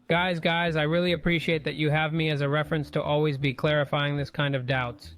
Guys, I really appreciate that you have me as a reference to always be clarifying this kind of doubts.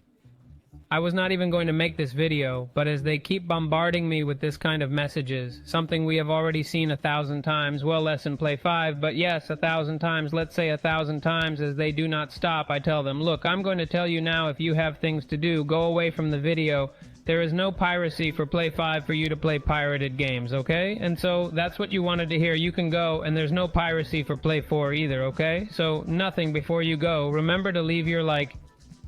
I was not even going to make this video, but as they keep bombarding me with this kind of messages, something we have already seen 1,000 times, well less in Play 5, but yes, 1,000 times, let's say 1,000 times, as they do not stop, I tell them, look, I'm going to tell you now, if you have things to do, go away from the video. There is no piracy for Play 5 for you to play pirated games, okay? And so, that's what you wanted to hear, you can go, and there's no piracy for Play 4 either, okay? So, nothing before you go. Remember to leave your like.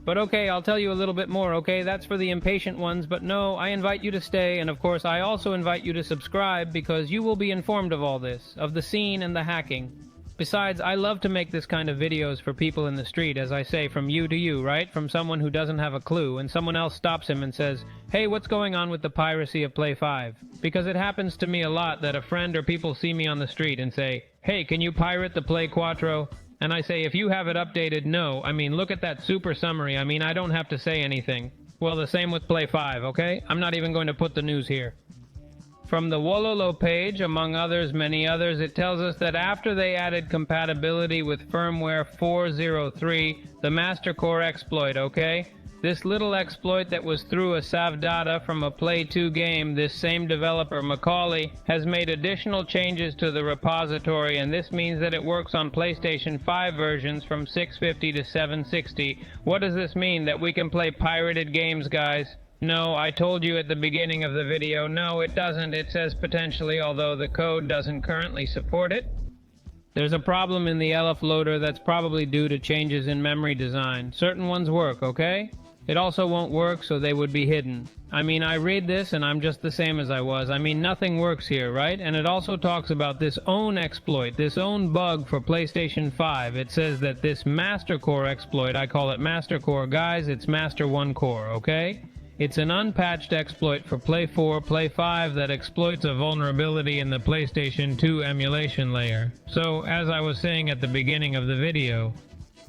But okay, I'll tell you a little bit more, okay? That's for the impatient ones, but no, I invite you to stay, and of course I also invite you to subscribe, because you will be informed of all this, of the scene and the hacking. Besides, I love to make this kind of videos for people in the street, as I say, from you to you, right? From someone who doesn't have a clue, and someone else stops him and says, hey, what's going on with the piracy of Play 5? Because it happens to me a lot that a friend or people see me on the street and say, hey, can you pirate the Play Quattro? And I say, if you have it updated, no. I mean, look at that super summary. I mean, I don't have to say anything. Well, the same with Play 5, okay? I'm not even going to put the news here. From the Wololo page, among others, many others, it tells us that after they added compatibility with firmware 403, the Master Core exploit, okay? This little exploit that was through a savdata from a Play 2 game, this same developer, Macaulay, has made additional changes to the repository, and this means that it works on PlayStation 5 versions from 650 to 760. What does this mean? That we can play pirated games, guys? No, I told you at the beginning of the video, no, it doesn't. It says potentially, although the code doesn't currently support it. There's a problem in the LF loader that's probably due to changes in memory design. Certain ones work, okay? It also won't work, so they would be hidden. I mean, I read this and I'm just the same as I was. I mean, nothing works here, right? And it also talks about this own exploit, this own bug for PlayStation 5. It says that this Master Core exploit, I call it Master Core, guys, it's Master 1 Core, okay? It's an unpatched exploit for Play 4, Play 5 that exploits a vulnerability in the PlayStation 2 emulation layer. So, as I was saying at the beginning of the video,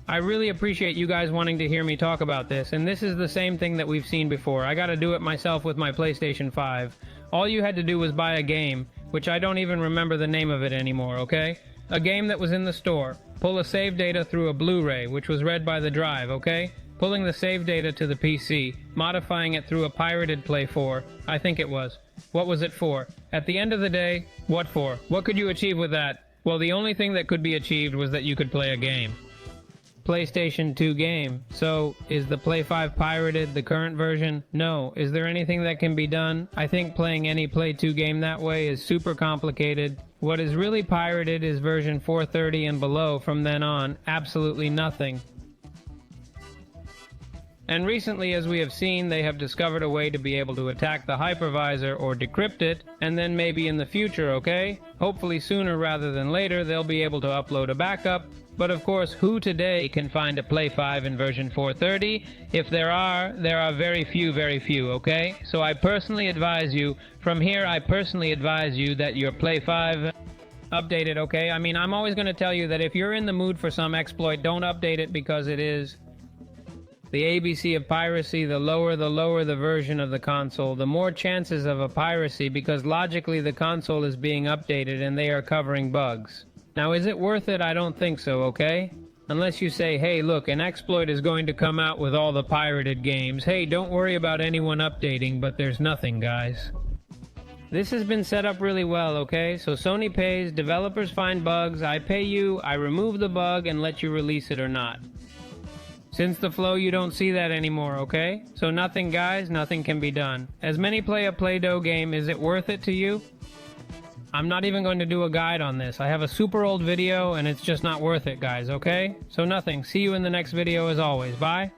I really appreciate you guys wanting to hear me talk about this, and this is the same thing that we've seen before. I gotta do it myself with my PlayStation 5. All you had to do was buy a game, which I don't even remember the name of it anymore, okay? A game that was in the store. Pull a save data through a Blu-ray, which was read by the drive, okay? Pulling the save data to the PC, modifying it through a pirated Play 4, I think it was. What was it for? At the end of the day, what for? What could you achieve with that? Well, the only thing that could be achieved was that you could play a game. PlayStation 2 game. So, is the Play 5 pirated, the current version? No. Is there anything that can be done? I think playing any Play 2 game that way is super complicated. What is really pirated is version 430 and below. From then on, absolutely nothing. And recently, as we have seen, they have discovered a way to be able to attack the hypervisor or decrypt it, and then maybe in the future, okay? Hopefully sooner rather than later, they'll be able to upload a backup. But of course, who today can find a Play 5 in version 430? If there are very few, okay? So I personally advise you, from here I personally advise you that your Play 5 update it, okay? I mean, I'm always going to tell you that if you're in the mood for some exploit, don't update it, because it is the ABC of piracy. The lower the version of the console, the more chances of a piracy, because logically the console is being updated and they are covering bugs. Now, is it worth it? I don't think so, okay? Unless you say, hey, look, an exploit is going to come out with all the pirated games. Hey, don't worry about anyone updating, but there's nothing, guys. This has been set up really well, okay? So Sony pays, developers find bugs, I pay you, I remove the bug and let you release it or not. Since the flow, you don't see that anymore, okay? So nothing, guys, nothing can be done. As many play a Play-Doh game, is it worth it to you? I'm not even going to do a guide on this. I have a super old video and it's just not worth it, guys, okay? So nothing. See you in the next video as always. Bye.